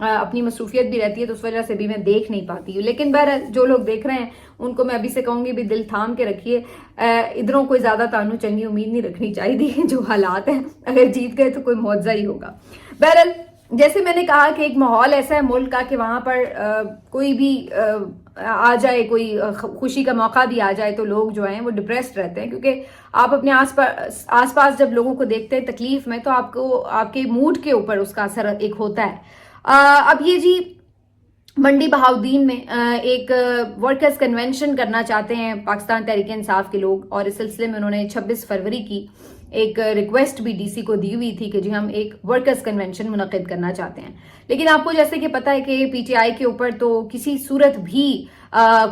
اپنی مصروفیت بھی رہتی ہے تو اس وجہ سے بھی میں دیکھ نہیں پاتی ہوں. لیکن بہرحال جو لوگ دیکھ رہے ہیں ان کو میں ابھی سے کہوں گی بھی دل تھام کے رکھیے. ادھروں کوئی زیادہ تانو چنگی امید نہیں رکھنی چاہیے. جو حالات ہیں اگر جیت گئے تو کوئی معجزہ ہی ہوگا. بہرحال جیسے میں نے کہا کہ ایک ماحول ایسا ہے ملک کا کہ وہاں پر کوئی بھی آ جائے, کوئی خوشی کا موقع بھی آ جائے تو لوگ جو ہیں وہ ڈپریسڈ رہتے ہیں, کیونکہ آپ اپنے آس پاس جب لوگوں کو دیکھتے ہیں تکلیف میں تو آپ کو آپ کے موڈ کے اوپر اس کا اثر ایک ہوتا ہے. اب یہ جی منڈی بہاؤدین میں ایک ورکرز کنونشن کرنا چاہتے ہیں پاکستان تحریک انصاف کے لوگ, اور اس سلسلے میں انہوں نے 26 فروری کی ایک ریکویسٹ بھی ڈی سی کو دی ہوئی تھی کہ جی ہم ایک ورکرز کنونشن منعقد کرنا چاہتے ہیں. لیکن آپ کو جیسے کہ پتہ ہے کہ پی ٹی آئی کے اوپر تو کسی صورت بھی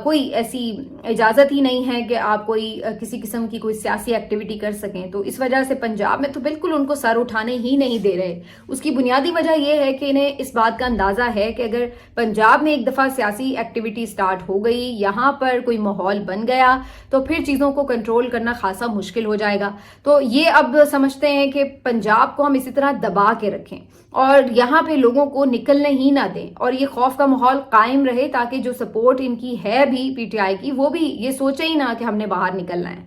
کوئی ایسی اجازت ہی نہیں ہے کہ آپ کوئی کسی قسم کی کوئی سیاسی ایکٹیویٹی کر سکیں. تو اس وجہ سے پنجاب میں تو بالکل ان کو سر اٹھانے ہی نہیں دے رہے. اس کی بنیادی وجہ یہ ہے کہ انہیں اس بات کا اندازہ ہے کہ اگر پنجاب میں ایک دفعہ سیاسی ایکٹیویٹی سٹارٹ ہو گئی, یہاں پر کوئی ماحول بن گیا تو پھر چیزوں کو کنٹرول کرنا خاصا مشکل ہو جائے گا. تو یہ اب سمجھتے ہیں کہ پنجاب کو ہم اسی طرح دبا کے رکھیں اور یہاں پہ لوگوں کو نکلنے ہی نہ دیں, اور یہ خوف کا ماحول قائم رہے تاکہ جو سپورٹ ان کی ہے بھی پی ٹی آئی کی وہ بھی یہ سوچے ہی نہ کہ ہم نے باہر نکلنا ہے.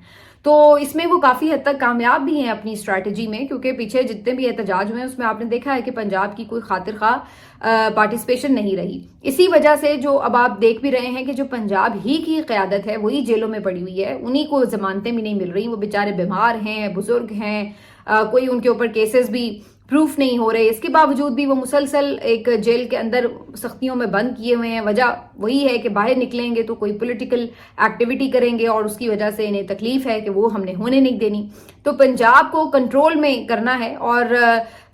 تو اس میں وہ کافی حد تک کامیاب بھی ہیں اپنی اسٹریٹجی میں, کیونکہ پیچھے جتنے بھی احتجاج ہوئے ہیں اس میں آپ نے دیکھا ہے کہ پنجاب کی کوئی خاطر خواہ پارٹیسپیشن نہیں رہی. اسی وجہ سے جو اب آپ دیکھ بھی رہے ہیں کہ جو پنجاب ہی کی قیادت ہے وہی جیلوں میں پڑی ہوئی ہے, انہی کو ضمانتیں بھی نہیں مل رہی. وہ بیچارے بیمار ہیں, بزرگ ہیں, کوئی ان کے اوپر کیسز بھی پروف نہیں ہو رہے. اس کے باوجود بھی وہ مسلسل ایک جیل کے اندر سختیوں میں بند کیے ہوئے ہیں. وجہ وہی ہے کہ باہر نکلیں گے تو کوئی پولیٹیکل ایکٹیویٹی کریں گے اور اس کی وجہ سے انہیں تکلیف ہے کہ وہ ہم نے ہونے نہیں دینی. تو پنجاب کو کنٹرول میں کرنا ہے, اور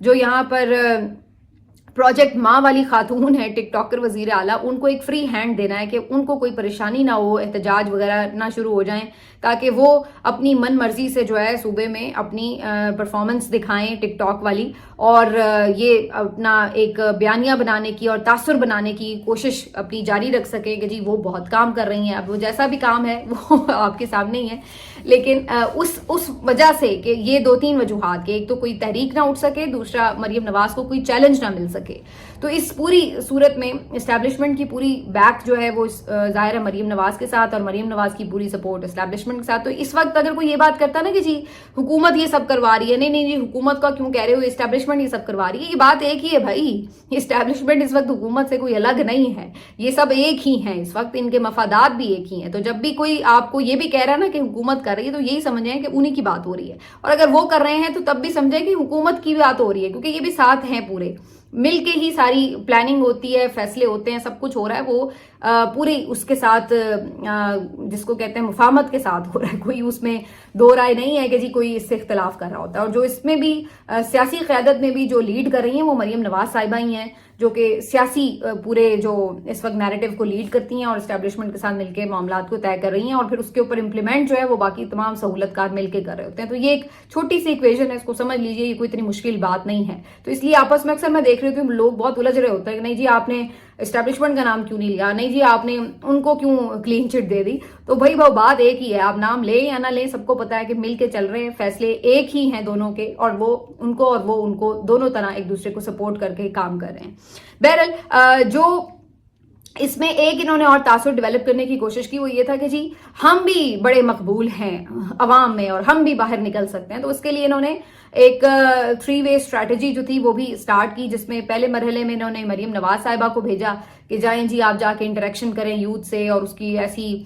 جو یہاں پر پروجیکٹ ماں والی خاتون ہے ٹک ٹاکر وزیر اعلیٰ, ان کو ایک فری ہینڈ دینا ہے کہ ان کو کوئی پریشانی نہ ہو, احتجاج وغیرہ نہ شروع ہو جائیں, تاکہ وہ اپنی من مرضی سے جو ہے صوبے میں اپنی پرفارمنس دکھائیں ٹک ٹاک والی, اور یہ اپنا ایک بیانیہ بنانے کی اور تاثر بنانے کی کوشش اپنی جاری رکھ سکیں کہ جی وہ بہت کام کر رہی ہیں. اب وہ جیسا بھی کام ہے وہ آپ کے سامنے ہی ہے, لیکن اس وجہ سے کہ یہ 2-3 وجوہات, کہ ایک تو کوئی تحریک نہ اٹھ سکے, دوسرا مریم نواز کو کوئی چیلنج نہ مل سکے. تو اس پوری صورت میں اسٹیبلشمنٹ کی پوری بیک جو ہے وہ ظاہر ہے مریم نواز کے ساتھ, اور مریم نواز کی پوری سپورٹ اسٹیبلشمنٹ کے ساتھ. تو اس وقت اگر کوئی یہ بات کرتا نا کہ جی حکومت یہ سب کروا رہی ہے, نہیں نہیں جی حکومت کا کیوں کہہ رہے ہو, اسٹیبلشمنٹ یہ سب کروا رہی ہے, یہ بات ایک ہی ہے بھائی. اسٹیبلشمنٹ اس وقت حکومت سے کوئی الگ نہیں ہے, یہ سب ایک ہی ہیں اس وقت, ان کے مفادات بھی ایک ہی ہیں. تو جب بھی کوئی آپ کو یہ بھی کہہ رہا ہے نا کہ حکومت کر رہی ہے تو یہی سمجھیں کہ انہی کی بات ہو رہی ہے, اور اگر وہ کر رہے ہیں تو تب بھی سمجھیں کہ حکومت کی بات ہو رہی ہے, کیونکہ یہ بھی ساتھ ہیں, پورے مل کے ہی ساری پلاننگ ہوتی ہے, فیصلے ہوتے ہیں, سب کچھ ہو رہا ہے. وہ پوری اس کے ساتھ جس کو کہتے ہیں مفاہمت کے ساتھ ہو رہا ہے, کوئی اس میں دو رائے نہیں ہے کہ جی کوئی اس سے اختلاف کر رہا ہوتا ہے. اور جو اس میں بھی سیاسی قیادت میں بھی جو لیڈ کر رہی ہیں وہ مریم نواز صاحبہ ہی ہیں, جو کہ سیاسی پورے جو اس وقت نیریٹو کو لیڈ کرتی ہیں اور اسٹیبلشمنٹ کے ساتھ مل کے معاملات کو طے کر رہی ہیں, اور پھر اس کے اوپر امپلیمنٹ جو ہے وہ باقی تمام سہولت کار مل کے کر رہے ہوتے ہیں. تو یہ ایک چھوٹی سی ایکویشن ہے, اس کو سمجھ لیجئے, یہ کوئی اتنی مشکل بات نہیں ہے. تو اس لیے آپس میں اکثر میں دیکھ رہی ہوں لوگ بہت الجھ رہے ہوتے ہیں کہ نہیں جی آپ نے اسٹیبلشمنٹ کا نام کیوں نہیں لیا, نہیں جی آپ نے ان کو کیوں کلین چٹ دے دی. تو بھائی وہ بات ایک ہی ہے, آپ نام لیں یا نہ لیں, سب کو پتا ہے کہ مل کے چل رہے ہیں, فیصلے ایک ہی ہیں دونوں کے, اور وہ ان کو دونوں طرح ایک دوسرے کو سپورٹ کر کے کام کر رہے ہیں. بہرحال جو اس میں ایک انہوں نے اور تاثر ڈیولپ کرنے کی کوشش کی وہ یہ تھا کہ جی ہم بھی بڑے مقبول ہیں عوام میں اور ہم بھی باہر نکل سکتے ہیں. تو اس کے لیے انہوں نے ایک 3 وے اسٹریٹجی جو تھی وہ بھی سٹارٹ کی, جس میں پہلے مرحلے میں انہوں نے مریم نواز صاحبہ کو بھیجا کہ جائیں جی آپ جا کے انٹریکشن کریں یوتھ سے, اور اس کی ایسی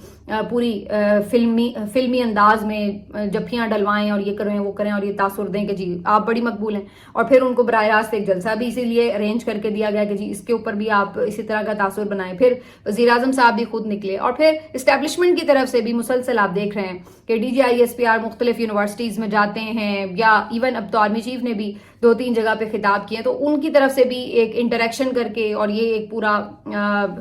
پوری فلمی انداز میں جپیاں ڈلوائیں اور یہ کریں وہ کریں اور یہ تاثر دیں کہ جی آپ بڑی مقبول ہیں. اور پھر ان کو براہ راست ایک جلسہ بھی اسی لیے ارینج کر کے دیا گیا کہ جی اس کے اوپر بھی آپ اسی طرح کا تاثر بنائیں. پھر وزیر اعظم صاحب بھی خود نکلے, اور پھر اسٹیبلشمنٹ کی طرف سے بھی مسلسل آپ دیکھ رہے ہیں کہ D G I S P R مختلف یونیورسٹیز میں جاتے ہیں, یا ایون اب تو آرمی چیف نے بھی 2-3 جگہ پہ خطاب کیے, تو ان کی طرف سے بھی ایک انٹریکشن کر کے, اور یہ ایک پورا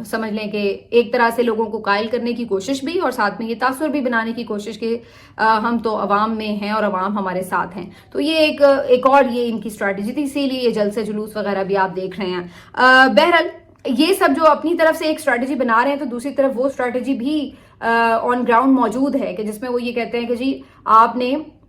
سمجھ لیں کہ ایک طرح سے لوگوں کو قائل کرنے کی کوشش بھی, اور ساتھ میں یہ تاثر بھی بنانے کی کوشش کہ ہم تو عوام میں ہیں اور عوام ہمارے ساتھ ہیں. تو یہ ایک اور یہ ان کی اسٹریٹجی تھی, اسی لیے یہ جلسے جلوس وغیرہ بھی آپ دیکھ رہے ہیں. بہرحال یہ سب جو اپنی طرف سے ایک اسٹریٹجی بنا رہے ہیں, تو دوسری طرف وہ اسٹریٹجی بھی آن گراؤنڈ موجود ہے کہ جس میں وہ یہ کہتے ہیں کہ جی آپ نے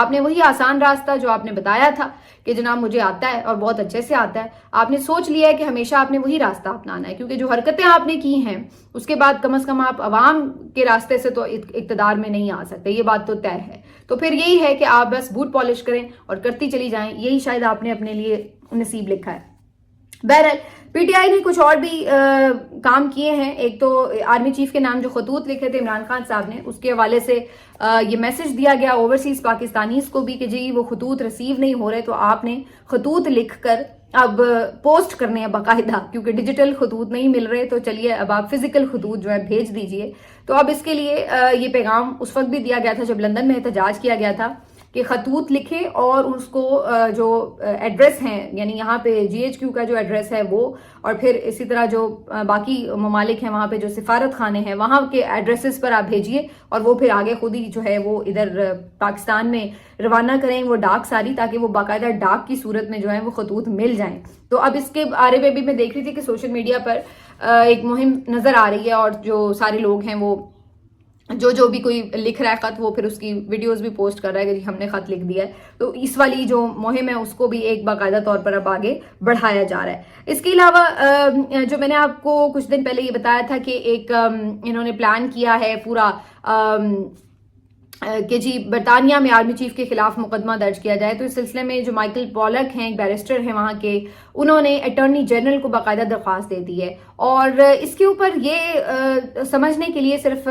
آپ نے وہی آسان راستہ جو آپ نے بتایا تھا کہ جناب مجھے آتا ہے اور بہت اچھے سے آتا ہے، آپ نے سوچ لیا ہے کہ ہمیشہ آپ نے وہی راستہ اپنانا ہے، کیونکہ جو حرکتیں آپ نے کی ہیں اس کے بعد کم از کم آپ عوام کے راستے سے تو اقتدار میں نہیں آ سکتے، یہ بات تو طے ہے۔ تو پھر یہی ہے کہ آپ بس بوٹ پالش کریں اور کرتی چلی جائیں، یہی شاید آپ نے اپنے لیے نصیب لکھا ہے۔ بہرحال پی ٹی آئی نے کچھ اور بھی کام کیے ہیں۔ ایک تو آرمی چیف کے نام جو خطوط لکھے تھے عمران خان صاحب نے، اس کے حوالے سے یہ میسج دیا گیا اوورسیز پاکستانیز کو بھی کہ جی وہ خطوط ریسیو نہیں ہو رہے، تو آپ نے خطوط لکھ کر اب پوسٹ کرنے ہیں باقاعدہ، کیونکہ ڈیجیٹل خطوط نہیں مل رہے، تو چلیے اب آپ فزیکل خطوط جو ہے بھیج دیجئے۔ تو اب اس کے لیے یہ پیغام اس وقت بھی دیا گیا تھا جب لندن میں احتجاج کیا گیا تھا کہ خطوط لکھے اور اس کو جو ایڈریس ہیں، یعنی یہاں پہ جی ایچ کیو کا جو ایڈریس ہے وہ، اور پھر اسی طرح جو باقی ممالک ہیں وہاں پہ جو سفارت خانے ہیں وہاں کے ایڈریسز پر آپ بھیجیے، اور وہ پھر آگے خود ہی جو ہے وہ ادھر پاکستان میں روانہ کریں وہ ڈاک ساری، تاکہ وہ باقاعدہ ڈاک کی صورت میں جو ہے وہ خطوط مل جائیں۔ تو اب اس کے بارے میں بھی میں دیکھ رہی تھی کہ سوشل میڈیا پر ایک مہم نظر آ رہی ہے، اور جو سارے لوگ ہیں وہ جو بھی کوئی لکھ رہا ہے خط، وہ پھر اس کی ویڈیوز بھی پوسٹ کر رہا ہے کہ ہم نے خط لکھ دیا ہے۔ تو اس والی جو مہم ہے اس کو بھی ایک باقاعدہ طور پر اب آگے بڑھایا جا رہا ہے۔ اس کے علاوہ جو میں نے آپ کو کچھ دن پہلے یہ بتایا تھا کہ ایک انہوں نے پلان کیا ہے پورا کہ جی برطانیہ میں آرمی چیف کے خلاف مقدمہ درج کیا جائے، تو اس سلسلے میں جو مائیکل پولک ہیں، ایک بیرسٹر ہیں وہاں کے، انہوں نے اٹارنی جنرل کو باقاعدہ درخواست دے دی ہے، اور اس کے اوپر یہ سمجھنے کے لیے صرف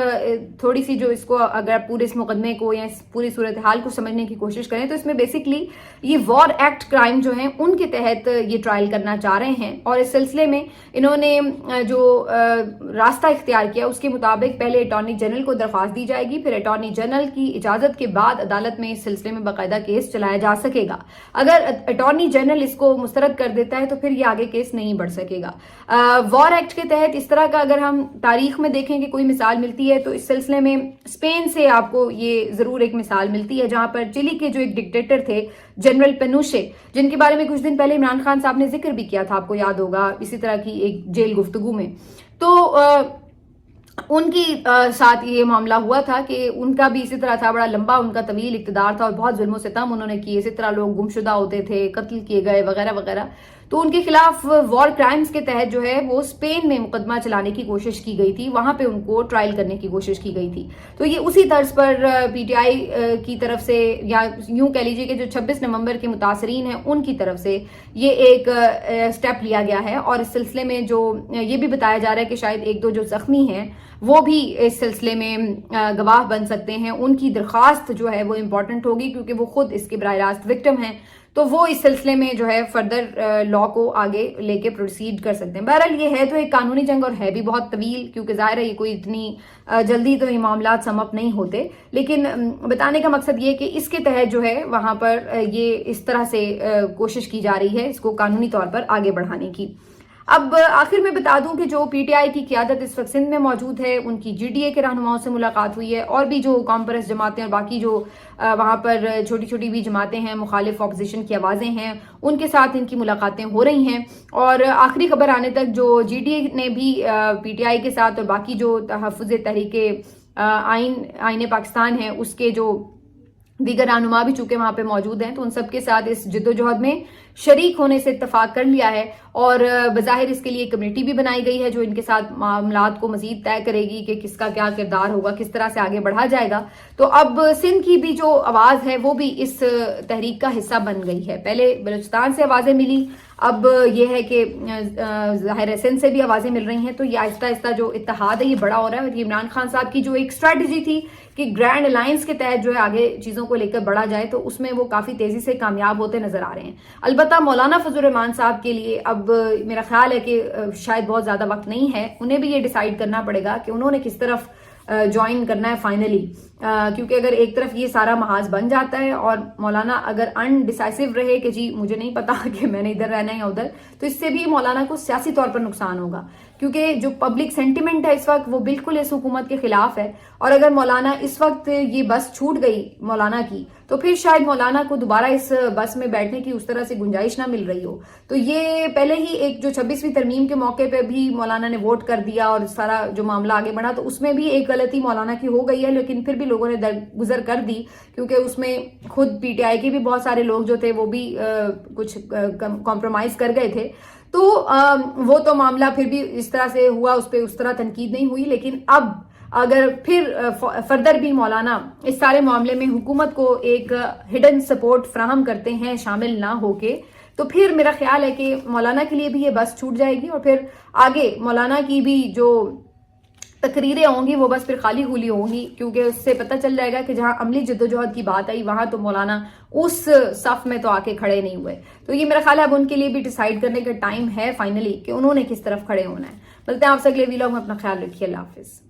تھوڑی سی جو اس کو اگر پورے اس مقدمے کو یا اس پوری صورتحال کو سمجھنے کی کوشش کریں تو اس میں بیسکلی یہ وار ایکٹ کرائم جو ہیں ان کے تحت یہ ٹرائل کرنا چاہ رہے ہیں، اور اس سلسلے میں انہوں نے جو راستہ اختیار کیا اس کے مطابق پہلے اٹارنی جنرل کو درخواست دی جائے گی، پھر اٹارنی جنرل کی اجازت کے بعد عدالت میں اس سلسلے میں باقاعدہ کیس چلایا جا سکے گا۔ اگر اٹارنی جنرل اس کو مسترد کر دیتا ہے تو پھر یہ آگے کیس نہیں بڑھ سکے گا۔ وار ایکٹ کے تحت اس طرح کا اگر ہم تاریخ میں دیکھیں کہ کوئی مثال ملتی ہے تو اس سلسلے میں اسپین سے آپ کو یہ ضرور ایک مثال ملتی ہے، جہاں پر چلی کے جو ایک ڈکٹیٹر تھے جنرل پینوشے، جن کے بارے میں کچھ دن پہلے عمران خان صاحب نے ذکر بھی کیا تھا، آپ کو یاد ہوگا اسی طرح کی ایک جیل گفتگو میں، تو ان کی ساتھ یہ معاملہ ہوا تھا کہ ان کا بھی اسی طرح تھا، بڑا لمبا ان کا طویل اقتدار تھا اور بہت ظلم و ستم انہوں نے کیے، اسی طرح لوگ گمشدہ ہوتے تھے، قتل کیے گئے وغیرہ وغیرہ، تو ان کے خلاف وار کرائمز کے تحت جو ہے وہ اسپین میں مقدمہ چلانے کی کوشش کی گئی تھی، وہاں پہ ان کو ٹرائل کرنے کی کوشش کی گئی تھی۔ تو یہ اسی طرز پر پی ٹی آئی کی طرف سے، یا یوں کہہ لیجیے کہ جو 26 نومبر کے متاثرین ہیں ان کی طرف سے یہ ایک سٹیپ لیا گیا ہے، اور اس سلسلے میں جو یہ بھی بتایا جا رہا ہے کہ شاید ایک دو جو زخمی ہیں وہ بھی اس سلسلے میں گواہ بن سکتے ہیں، ان کی درخواست جو ہے وہ امپورٹنٹ ہوگی کیونکہ وہ خود اس کے براہ راست وکٹم ہیں، تو وہ اس سلسلے میں جو ہے فردر لا کو آگے لے کے پروسیڈ کر سکتے ہیں۔ بہرحال یہ ہے تو ایک قانونی جنگ اور ہے بھی بہت طویل، کیونکہ ظاہر ہے یہ کوئی اتنی جلدی تو یہ معاملات سم اپ نہیں ہوتے، لیکن بتانے کا مقصد یہ کہ اس کے تحت جو ہے وہاں پر یہ اس طرح سے کوشش کی جا رہی ہے اس کو قانونی طور پر آگے بڑھانے کی۔ اب آخر میں بتا دوں کہ جو پی ٹی آئی کی قیادت اس وقت سندھ میں موجود ہے، ان کی جی ڈی اے کے رہنماؤں سے ملاقات ہوئی ہے، اور بھی جو قوم پرست جماعتیں اور باقی جو وہاں پر چھوٹی چھوٹی بھی جماعتیں ہیں، مخالف اپوزیشن کی آوازیں ہیں، ان کے ساتھ ان کی ملاقاتیں ہو رہی ہیں، اور آخری خبر آنے تک جو جی ڈی اے نے بھی پی ٹی آئی کے ساتھ اور باقی جو تحفظ تحریک آئین پاکستان ہے اس کے جو دیگر رہنما بھی چونکہ وہاں پہ موجود ہیں، تو ان سب کے ساتھ اس جدوجہد میں شریک ہونے سے اتفاق کر لیا ہے، اور بظاہر اس کے لیے کمیٹی بھی بنائی گئی ہے جو ان کے ساتھ معاملات کو مزید طے کرے گی کہ کس کا کیا کردار ہوگا، کس طرح سے آگے بڑھا جائے گا۔ تو اب سندھ کی بھی جو آواز ہے وہ بھی اس تحریک کا حصہ بن گئی ہے۔ پہلے بلوچستان سے آوازیں ملی، اب یہ ہے کہ ظاہر ہے سندھ سے بھی آوازیں مل رہی ہیں، تو یہ آہستہ آہستہ جو اتحاد ہے یہ بڑا ہو رہا ہے، اور یہ عمران خان صاحب کی جو ایک اسٹریٹجی تھی کہ گرینڈ الائنس کے تحت جو ہے آگے چیزوں کو لے کر بڑھا جائے، تو اس میں وہ کافی تیزی سے کامیاب ہوتے نظر آ رہے ہیں۔ البتہ مولانا فضل الرحمان صاحب کے لیے اب میرا خیال ہے کہ شاید بہت زیادہ وقت نہیں ہے، انہیں بھی یہ ڈیسائیڈ کرنا پڑے گا کہ انہوں نے کس طرف جوائن کرنا ہے فائنلی، کیونکہ اگر ایک طرف یہ سارا محاذ بن جاتا ہے اور مولانا اگر انڈیسائسو رہے کہ جی مجھے نہیں پتا کہ میں نے ادھر رہنا ہے یا ادھر، تو اس سے بھی مولانا کو سیاسی طور پر نقصان ہوگا، کیونکہ جو پبلک سینٹیمنٹ ہے اس وقت وہ بالکل اس حکومت کے خلاف ہے، اور اگر مولانا اس وقت یہ بس چھوٹ گئی مولانا کی تو پھر شاید مولانا کو دوبارہ اس بس میں بیٹھنے کی اس طرح سے گنجائش نہ مل رہی ہو. تو یہ پہلے ہی ایک جو 26ویں ترمیم کے موقع پہ بھی مولانا نے ووٹ کر دیا اور سارا جو معاملہ آگے بڑھا، تو اس میں بھی ایک غلطی مولانا کی ہو گئی ہے، لیکن پھر بھی لوگوں نے درگزر کر دی، کیونکہ اس میں خود پی ٹی آئی کے بھی بہت سارے لوگ جو تھے وہ بھی کچھ کمپرومائز کر گئے تھے. تو وہ تو معاملہ پھر بھی اس طرح سے ہوا، اس پہ اس طرح تنقید نہیں ہوئی. لیکن اب اگر پھر فردر بھی مولانا اس سارے معاملے میں حکومت کو ایک ہڈن سپورٹ فراہم کرتے ہیں شامل نہ ہو کے، تو پھر میرا خیال ہے کہ مولانا کے لیے بھی یہ بس چھوٹ جائے گی، اور پھر آگے مولانا کی بھی جو تقریریں ہوں گی وہ بس پھر خالی خولی ہوں گی، کیونکہ اس سے پتہ چل جائے گا کہ جہاں عملی جدوجہد کی بات آئی وہاں تو مولانا اس صف میں تو آ کے کھڑے نہیں ہوئے. تو یہ میرا خیال ہے اب ان کے لیے بھی ڈیسائیڈ کرنے کا ٹائم ہے فائنلی کہ انہوں نے کس طرف کھڑے ہونا ہے. ملتے ہیں آپ سے اگلے ویلاگ میں، اپنا خیال رکھیے، اللہ حافظ.